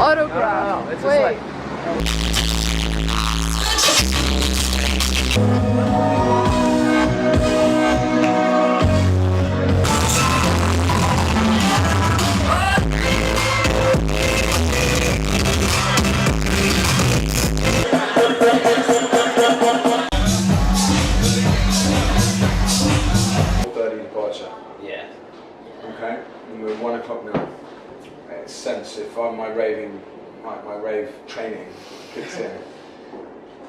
Autograf. No, it's Wait. Departure. Yeah. Okay, and we're 1 o'clock now. It's sense if my rave training kicks in.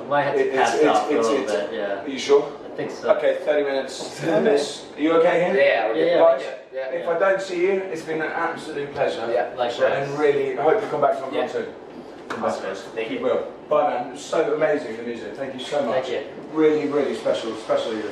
I might have to pass out for a little bit, yeah. Are you sure? I think so. Okay, 30 minutes. Are you okay here? Yeah. Guys, if I don't see you, it's been an absolute pleasure. Yeah, likewise. And really, I hope you come back sometime Yeah. soon. Thank you. Will. Bye, man. It's so amazing, the music. Thank you so much. Thank you. Really, really special you.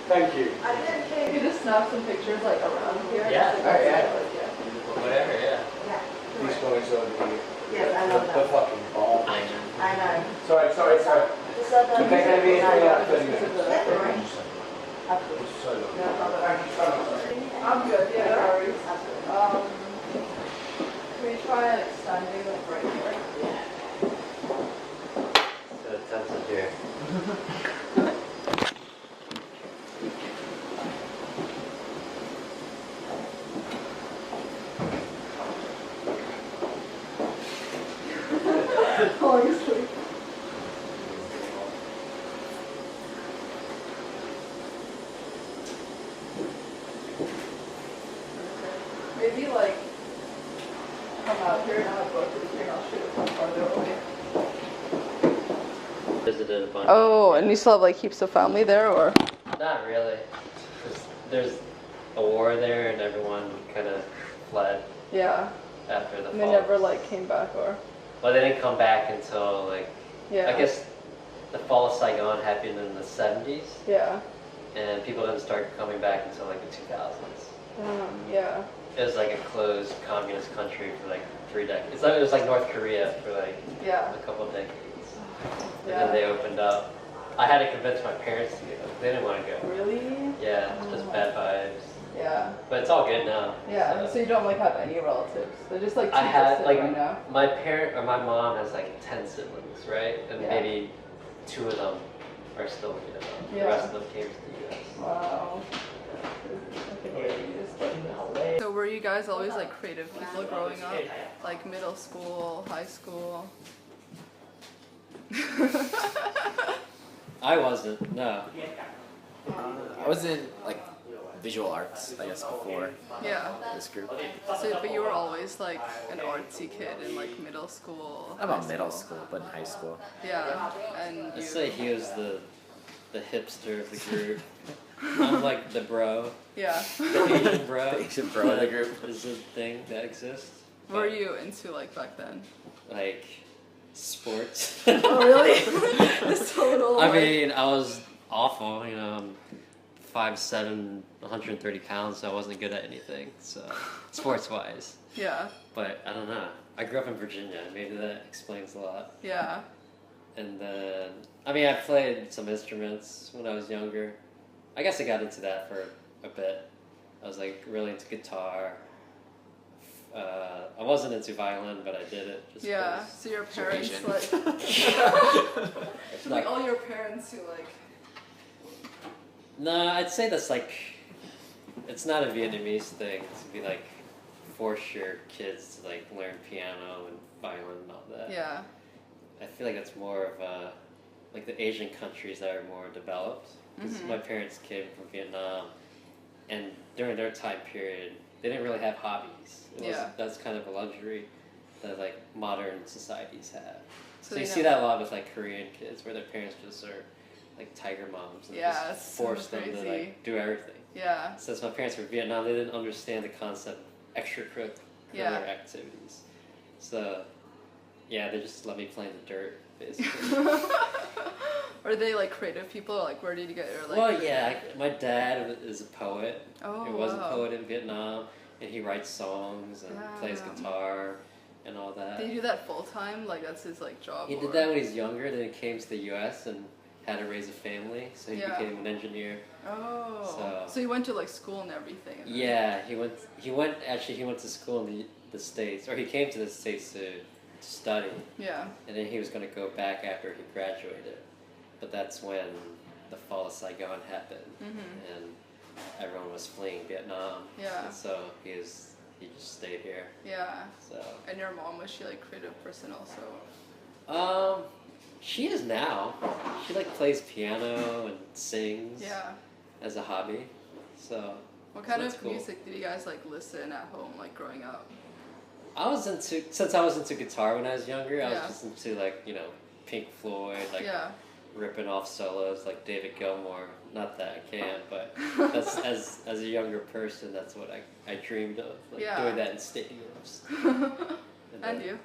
Thank you. Can you just snap some pictures like around here? Yeah. Just, Oh, yeah. Like, Whatever, yeah. These guys are Yes, I know the that. fucking bomb. I know. I know. Sorry. It's not the Okay, can we music, I know. 30 minutes? Yeah, right. So lovely. Yeah, Thank you so much. I'm good, yeah, no worries. Absolutely. Can we try like standing like right here? So tense up here. Obviously. Maybe like come out here and have a book and you I'll shoot it from farther away. Visited a bunch. Oh, and you still have like heaps of family there, or? Not really. There's a war there and everyone kind of fled Yeah. after the And fall. they never like came back, or? Well, they didn't come back until like, Yeah. I guess the fall of Saigon happened in the 70s. Yeah. And people didn't start coming back until like the 2000s. Yeah. It was like a closed communist country for like 3 decades. It was like North Korea for like Yeah. a couple decades. And Yeah. then they opened up. I had to convince my parents to go. They didn't want to go. Really? Yeah, it's just bad vibes. Yeah. But it's all good now. Yeah. So you don't like have any relatives? They're just like too I had distant like right now. my parent or my mom has like 10 siblings, right? And Yeah. maybe 2 of them are still in Vietnam. Yeah. The rest of them came to the US. Wow. So were you guys always like creative people growing up? Like middle school, high school? I wasn't, no. I was in like visual arts, I guess, before Yeah. this group. So, but you were always like an artsy kid in like middle school. Not about high middle school, but in high school. Yeah, and I'd you. say he was the hipster of the group. I'm like the bro, Yeah. the Asian bro. The Asian bro of the group. That is a thing that exists. What were you into like back then? Like sports. Oh really? This total. I like- mean, I was awful. You know, I'm 5'7", 130 pounds, so I wasn't good at anything. So sports-wise, Yeah. but I don't know. I grew up in Virginia. Maybe that explains a lot. Yeah. And then, I mean, I played some instruments when I was younger. I guess I got into that for a bit. I was like really into guitar. I wasn't into violin, but I did it. Just Yeah. 'cause. So your parents Asian. like. It's So like not- all your parents who like. No, I'd say that's like, it's not a Vietnamese thing to be like, force your kids to like learn piano and violin and all that. Yeah. I feel like that's more of like the Asian countries that are more developed. Because my parents came from Vietnam, and during their time period, they didn't really have hobbies. Yeah. That's kind of a luxury that like modern societies have. So they you see never- that a lot with like Korean kids, where their parents just are like tiger moms and Yeah, just it's so force them to crazy. like do everything. Yeah. Since my parents were Vietnam, they didn't understand the concept of extracurricular Yeah. activities. So yeah, they just let me play in the dirt, basically. Are they like creative people? Or, like where did you get your like? Well, yeah, my dad is a poet. Oh, He was wow. a poet in Vietnam, and he writes songs and plays Wow. guitar and all that. Did he do that full time? Like that's his like job? He or- did that when he was younger, then he came to the U.S. and had to raise a family, so he Yeah. became an engineer. Oh. So he went to like school and everything. And then- Yeah, he went to school in the States, or he came to the States to to study, Yeah. and then he was going to go back after he graduated. But that's when the fall of Saigon happened, and everyone was fleeing Vietnam. Yeah. And so he just stayed here. Yeah. So. And your mom, was she like creative person also? She is now. She like plays piano and sings. Yeah. As a hobby. So. What kind that's of cool. music did you guys like listen at home, like growing up? Since I was into guitar when I was younger, I was Yeah. just into like, Pink Floyd, like Yeah. ripping off solos like David Gilmour. Not that I can, but that's as a younger person, that's what I dreamed of, like Yeah. doing that in stadiums. And you?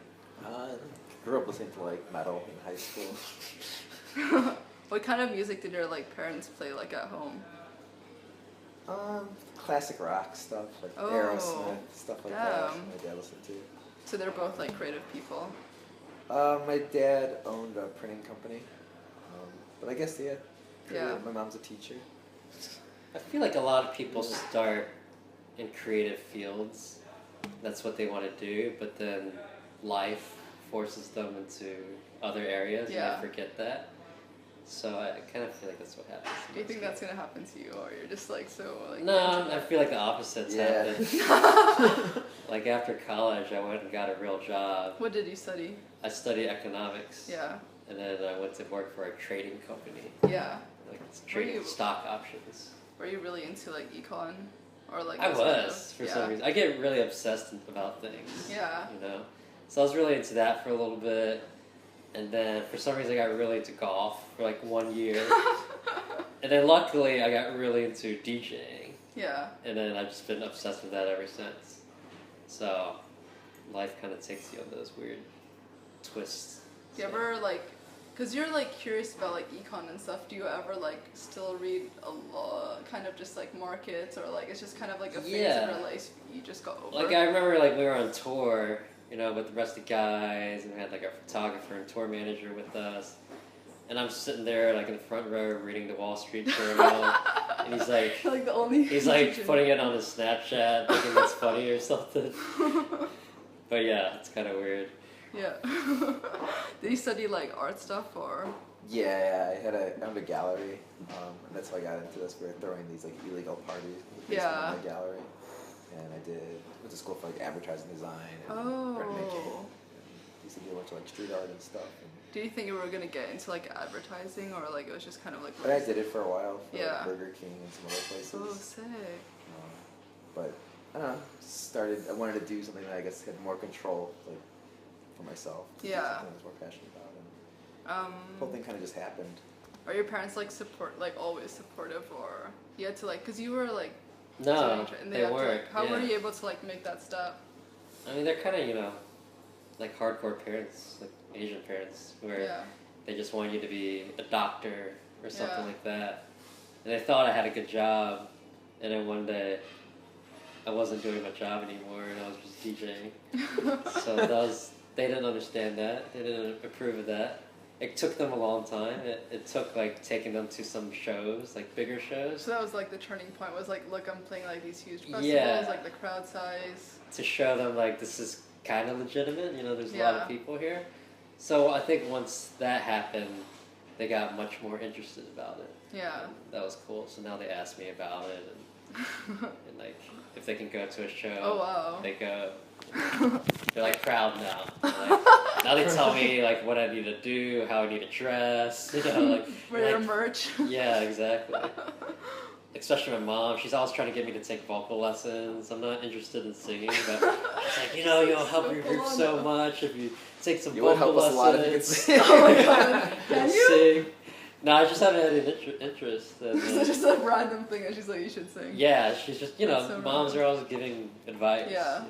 Grew up listening to like metal in high school. What kind of music did your like parents play like at home? Classic rock stuff like Oh, Aerosmith, stuff like that. damn. My dad listened to. So they're both like creative people. My dad owned a printing company, but I guess Yeah. My mom's a teacher. I feel like a lot of people start in creative fields. That's what they want to do, but then life forces them into other areas, Yeah. and they forget that. So I kind of feel like that's what happens. to Do you most think that's people. gonna happen to you, or you're just like so like? No, into I that? feel like the opposite's Yeah. happened. Like after college, I went and got a real job. What did you study? I studied economics. Yeah. And then I went to work for a trading company, Yeah. like trading you- stock options. Were you really into like econ, or like? I those kind was of- for yeah. some reason. I get really obsessed about things. Yeah. So I was really into that for a little bit, and then for some reason I got really into golf for like 1 year, and then luckily I got really into DJing, Yeah. and then I've just been obsessed with that ever since. So life kind of takes you on those weird twists. Do you ever like, cause you're like curious about like econ and stuff. Do you ever like still read a lot, kind of just like markets, or like it's just kind of like a phase Yeah. of your life you just got over? Like I remember, like we were on tour, with the rest of the guys, and we had like a photographer and tour manager with us. And I'm sitting there like in the front row reading the Wall Street Journal, and he's like, like the only. he's like putting it on his Snapchat, thinking it's funny or something. But yeah, it's kind of weird. Yeah. Did you study like art stuff or? Yeah, I owned a gallery, and that's how I got into this. We were throwing these like illegal parties in the basement Yeah. of my gallery, and went to school for like advertising design and printmaking. Oh. And used to do a bunch of like street art and stuff. Do you think you were gonna get into like advertising, or like it was just kind of like? But I did it for a while for Yeah. like, Burger King and some other places. Oh, sick. But I don't know. I wanted to do something that I guess had more control, like for myself. Yeah. Something I was more passionate about, and the whole thing kind of just happened. Are your parents like always supportive, or you had to like, cause you were like. No, and they had to, weren't. like, how were yeah. you able to like make that step? I mean, they're kind of, like hardcore parents, like Asian parents, where Yeah. they just want you to be a doctor or something Yeah. like that. And they thought I had a good job, and then one day I wasn't doing my job anymore, and I was just DJing. So they didn't understand that. They didn't approve of that. It took them a long time. It took like taking them to some shows, like bigger shows, So that was like the turning point. Was like, look, I'm playing like these huge festivals, Yeah. like the crowd size. to show them like this is kind of legitimate. There's a lot Yeah. of people here. So I think once that happened, they got much more interested about it. Yeah. And that was cool. So now they ask me about it, and like if they can go to a show, Oh wow. they go. They're like proud now. Like, now they tell me like what I need to do, how I need to dress. Like Wear your like, merch. yeah, exactly. Especially my mom, she's always trying to get me to take vocal lessons. I'm not interested in singing, but she's like, you'll help your group so much if you take some You would vocal help us a lot if you could lessons. sing. Oh my god. Can you? Sing. No, I just haven't had any interest. And, So just a random thing, and she's like, you should sing. yeah, she's just, That's so moms random. are always giving advice. Yeah.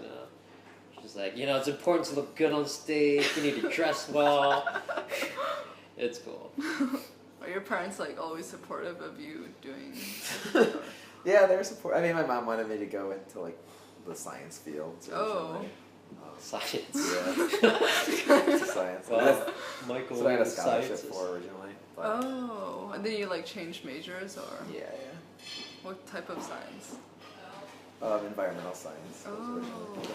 She's like, it's important to look good on stage. You need to dress well. It's cool. Are your parents like always supportive of you doing? Yeah, they were support. I mean, my mom wanted me to go into like the science fields. Oh. Originally. Science. Yeah. Science. Well, That's Michael what I had a was scholarship scientist. for originally. But Oh, and then you like changed majors, or yeah. what type of science? Environmental science. Was Oh. originally.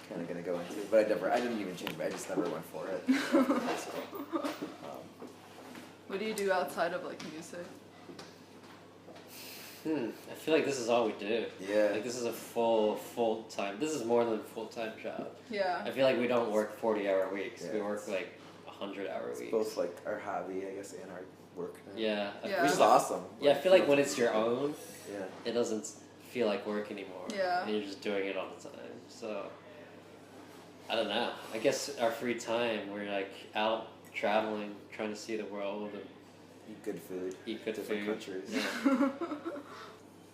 That's kind of gonna go into, but I didn't even change it. I just never went for it. What do you do outside of like music? I feel like this is all we do. Yeah. Like this is a full time. This is more than a full-time job. Yeah. I feel like we don't work 40-hour weeks. Yeah, We work like 100-hour weeks. Both like our hobby, I guess, and our work. Now. Yeah. Yeah. Which is awesome. Yeah, I feel like when it's your own, Yeah. it doesn't feel like work anymore. Yeah. And you're just doing it all the time. So, I don't know. I guess our free time, we're like out traveling, trying to see the world and Eat good food. eat good Different food. countries. Yeah.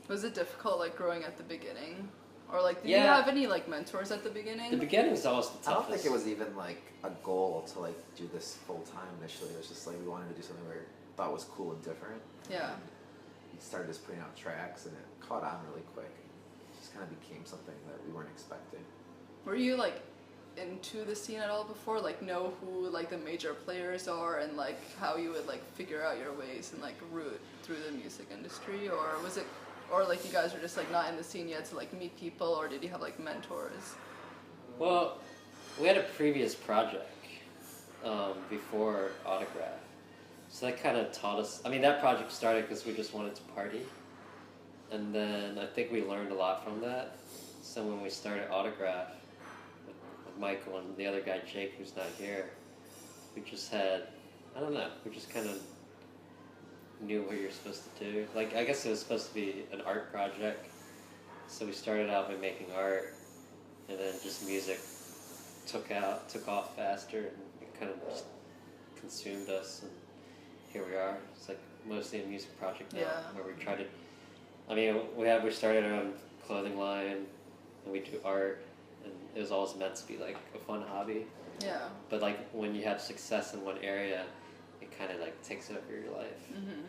Was it difficult like growing at the beginning? Or like did you Yeah. have any like mentors at the beginning? The beginning's always the toughest. I don't think it was even like a goal to like do this full time initially. It was just like we wanted to do something we thought was cool and different. Yeah. We started just putting out tracks and it caught on really quick. It just kind of became something that we weren't expecting. Were you like into the scene at all before? Like know who like the major players are and like how you would like figure out your ways and like route through the music industry, or was it, or like you guys were just like not in the scene yet to like meet people, or did you have like mentors? Well, we had a previous project before Autograf. So that kind of taught us. I mean, that project started because we just wanted to party. And then I think we learned a lot from that. So when we started Autograf with Michael and the other guy, Jake, who's not here, we just had, I don't know, we just kind of knew what you're supposed to do. Like, I guess it was supposed to be an art project. So we started out by making art, and then just music took off faster, and it kind of just consumed us, and here we are. It's like mostly a music project now, Yeah. where we try to, I mean, we started our own clothing line, and we do art, and it was always meant to be like a fun hobby. Yeah. But like when you have success in one area, it kind of like takes over your life. Mm-hmm.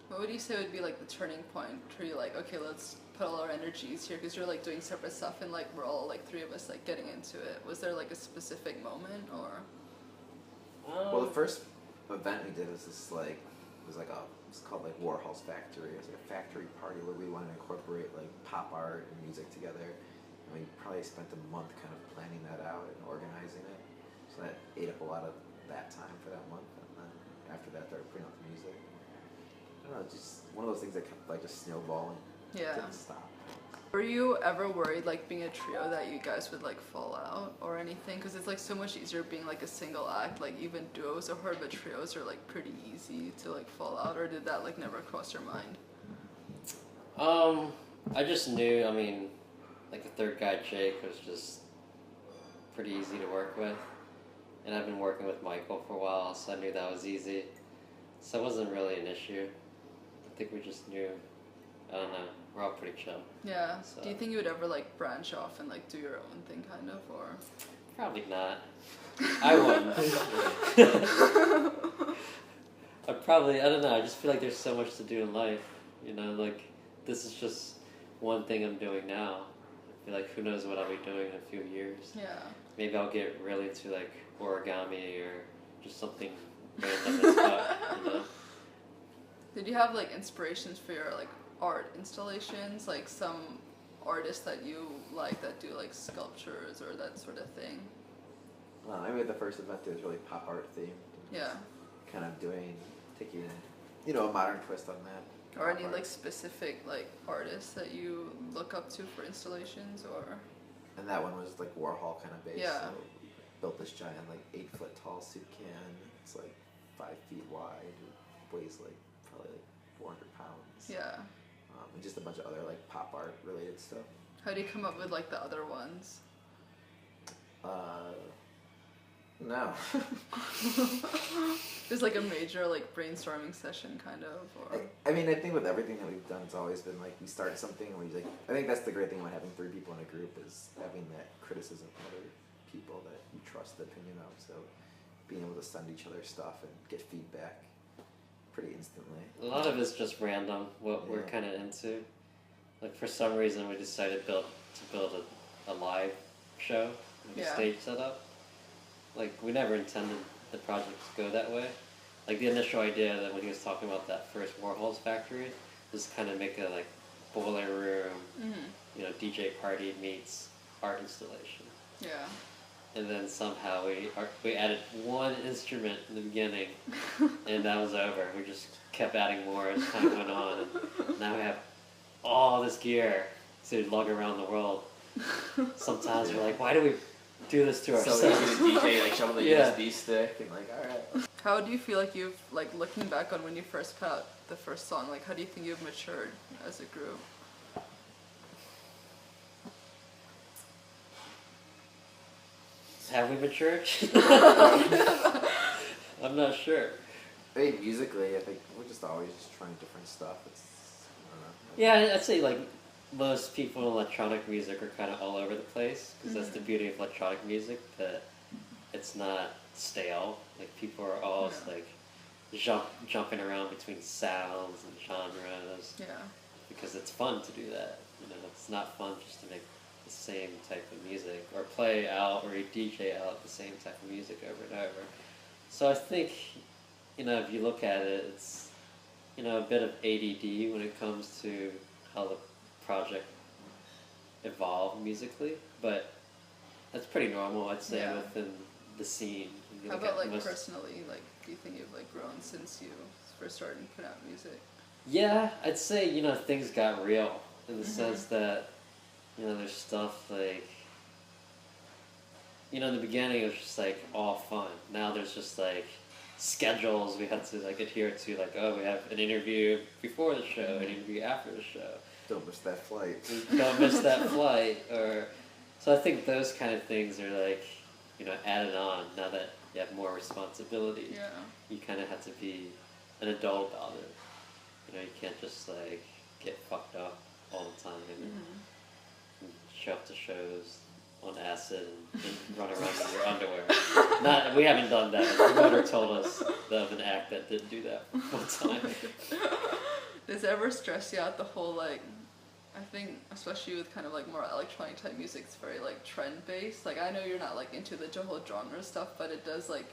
What would you say would be like the turning point where you're like, okay, let's put all our energies here, because you're like doing separate stuff and like we're all like three of us like getting into it. Was there like a specific moment or? Well, the first event we did was this like it's called like Warhol's Factory. It was like a factory party where we wanted to incorporate like pop art and music together. And we probably spent a month kind of planning that out and organizing it. So that ate up a lot of that time for that month. And then after that, started putting out the music. I don't know, just one of those things that kept like just snowballing. Yeah. Didn't stop. Were you ever worried, like being a trio, that you guys would like fall out or anything? Because it's like so much easier being like a single act. Like even duos are hard, but trios are like pretty easy to like fall out. Or did that like never cross your mind? I just knew. I mean, like the third guy, Jake, was just pretty easy to work with, and I've been working with Michael for a while, so I knew that was easy. So it wasn't really an issue. I think we just knew. I don't know. We're all pretty chill. Yeah. So. Do you think you would ever like branch off and like do your own thing, kind of, or? Probably not. I wouldn't. I don't know, I just feel like there's so much to do in life, you know, like, this is just one thing I'm doing now. I feel like who knows what I'll be doing in a few years. Yeah. Maybe I'll get really into, like, origami or just something random as fuck, you know? Did you have like inspirations for your like art installations, like some artists that you like that do like sculptures or that sort of thing? I mean, the first event was really pop art themed. Yeah. Kind of taking, a modern twist on that. Or any Pop like art. specific like artists that you look up to for installations, or? And that one was like Warhol kind of based. Yeah. So built this giant like 8-foot tall soup can. It's like 5 feet wide. It weighs like probably like 400 pounds. Yeah. And just a bunch of other like pop art related stuff. How do you come up with like the other ones? No. There's like a major like brainstorming session kind of, or? I mean, I think with everything that we've done, it's always been like we start something and we like. I think that's the great thing about having 3 people in a group is having that criticism from other people that you trust the opinion of. So being able to send each other stuff and get feedback pretty instantly. A lot of it's just random, what we're Yeah. kind of into. Like, for some reason, we decided to build a live show, like Yeah. a stage setup. Like, we never intended the project to go that way. Like, the initial idea that when he was talking about that first Warhol's Factory was kind of make a, like, boiler room, Mm-hmm. DJ party meets art installation. Yeah. And then somehow we added one instrument in the beginning, and that was over. We just kept adding more as time went on, and now we have all this gear to lug around the world. Sometimes we're like, why do we do this to ourselves? So easy to DJ, like shovel the Yeah. USB stick, and like, all right. How do you feel like you've, like, looking back on when you first put out the first song, like, how do you think you've matured as a group? Have we matured? I'm not sure. I think musically, I think we're just always just trying different stuff. It's, I don't know. Yeah, I'd say like most people in electronic music are kind of all over the place because that's the beauty of electronic music, that it's not stale. Like people are always like jumping around between sounds and genres. Yeah. Because it's fun to do that. You know, it's not fun just to make the same type of music or play out or DJ out the same type of music over and over. So I think, you know, if you look at it, it's, you know, a bit of ADD when it comes to how the project evolved musically, but that's pretty normal, I'd say, within the scene. How about, like, personally, like, do you think you've, like, grown since you first started to put out music? Yeah, I'd say, you know, things got real in the sense that, you know, there's stuff like, you know, in the beginning it was just like all fun. Now there's just like schedules we have to like adhere to, like, oh, we have an interview before the show, an interview after the show. Don't miss that flight. Don't miss that flight. Or so I think those kind of things are like, you know, added on now that you have more responsibility. Yeah. You kind of have to be an adult about it. You know, you can't just like get fucked up all the time and show up to shows on acid and run around in your underwear. We haven't done that. The promoter told us of an act that did do that one time. Does it ever stress you out, the whole, like, I think especially with kind of like more electronic type music, it's very like trend based. Like, I know you're not like into the whole genre stuff, but it does like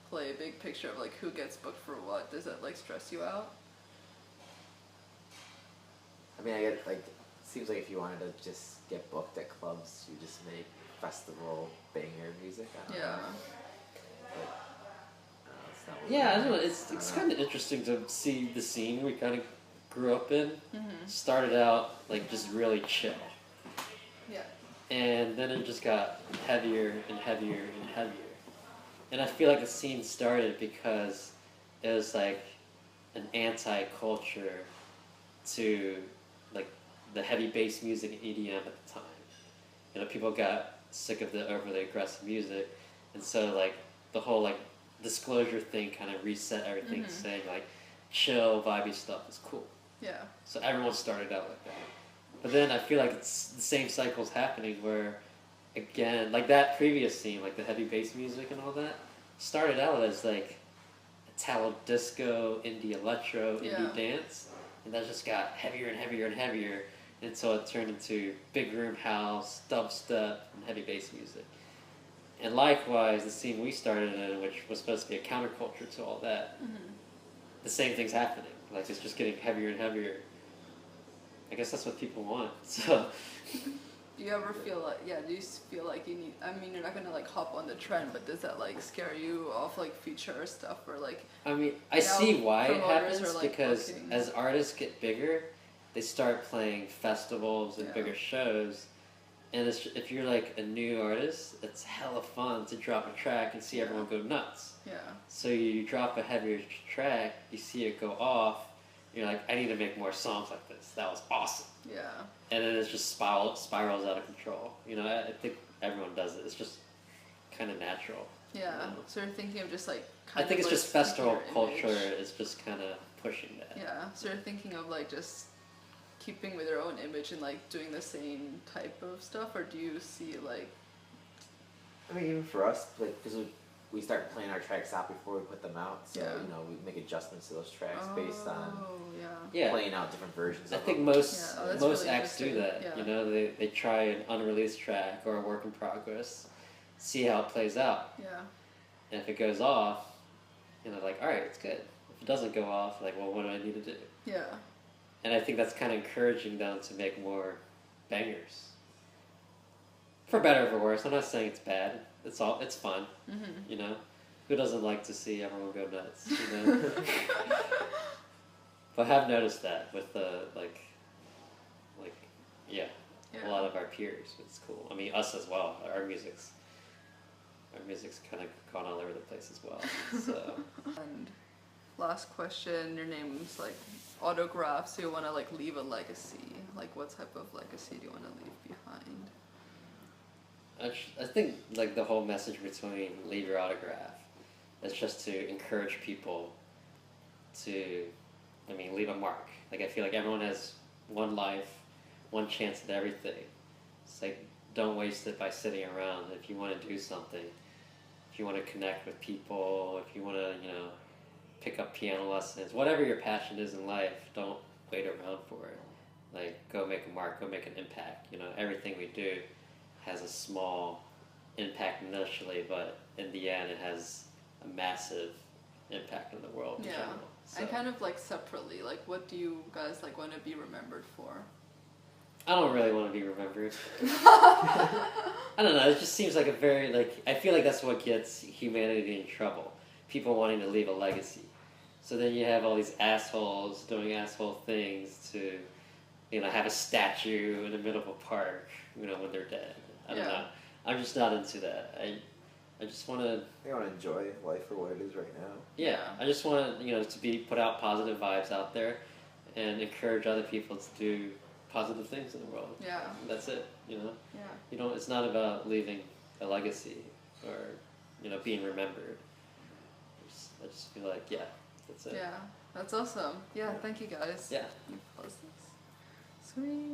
play a big picture of like who gets booked for what. Does that like stress you out? I mean, I get like, seems like if you wanted to just get booked at clubs, you just make festival banger music. I don't know. But, it's not what Yeah, I we don't know. do. It's kind of interesting to see the scene we kind of grew up in. Started out like just really chill. Yeah. And then it just got heavier and heavier and heavier. And I feel like the scene started because it was like an anti-culture to like the heavy bass music and EDM at the time. You know, people got sick of the overly aggressive music, and so like the whole like disclosure thing kind of reset everything, saying like chill, vibey stuff is cool. Yeah. So everyone started out like that. But then I feel like it's the same cycle's happening where, again, like that previous scene, like the heavy bass music and all that, started out as like Italo disco, indie electro, indie dance, and that just got heavier and heavier and heavier until it turned into big room house, dubstep, and heavy bass music. And likewise, the scene we started in, which was supposed to be a counterculture to all that, the same thing's happening. Like, it's just getting heavier and heavier. I guess that's what people want. So, Do you ever feel like, do you feel like you need, I mean, you're not gonna like hop on the trend, but does that like scare you off like future stuff, or like? I mean, I see why it promoters happens are, like, because booking. as artists get bigger, they start playing festivals and bigger shows. And if you're like a new artist, it's hella fun to drop a track and see everyone go nuts. Yeah. So you drop a heavier track, you see it go off, you're like, I need to make more songs like this. That was awesome. Yeah. And then it just spirals out of control. You know, I think everyone does it. It's just kind of natural. Yeah. You know? So you're thinking of just like. I think it's just festival culture image. is just kind of pushing that. Yeah. So you're thinking of like just keeping with your own image and like doing the same type of stuff, or do you see like? I mean, even for us, like, because we start playing our tracks out before we put them out, so you know, we make adjustments to those tracks based on playing out different versions. I of think them. most really acts do that. Yeah. You know, they try an unreleased track or a work in progress, see how it plays out. Yeah. And if it goes off, you know, like, all right, it's good. If it doesn't go off, like, well, what do I need to do? Yeah. And I think that's kind of encouraging them to make more bangers. For better or for worse. I'm not saying it's bad. It's fun. Mm-hmm. You know, who doesn't like to see everyone go nuts? You know. But I have noticed that with the like, yeah, a lot of our peers. It's cool. I mean, us as well. Our music's kind of gone all over the place as well. So. And last question. Your name's like Autograf. So you want to like leave a legacy. Like, what type of legacy do you want to leave behind? I think like the whole message between leave your autograph is just to encourage people to, leave a mark. Like I feel like everyone has one life, one chance at everything. It's like don't waste it by sitting around. If you want to do something, if you want to connect with people, if you want to, pick up piano lessons, whatever your passion is in life, don't wait around for it. Like go make a mark, go make an impact. Everything we do has a small impact initially, but in the end it has a massive impact on the world in general. So, and kind of like separately, like what do you guys like want to be remembered for? I don't really want to be remembered. I don't know, it just seems like a very, I feel like that's what gets humanity in trouble. People wanting to leave a legacy. So then you have all these assholes doing asshole things to, have a statue in the middle of a park, when they're dead. I don't know. I'm just not into that. I just want to... I want to enjoy life for what it is right now. Yeah, I just want to put out positive vibes out there and encourage other people to do positive things in the world. Yeah. That's it, Yeah. It's not about leaving a legacy or, being remembered. I just feel like, that's it. Yeah, that's awesome. Yeah, thank you guys. Yeah. You close this. Sweet.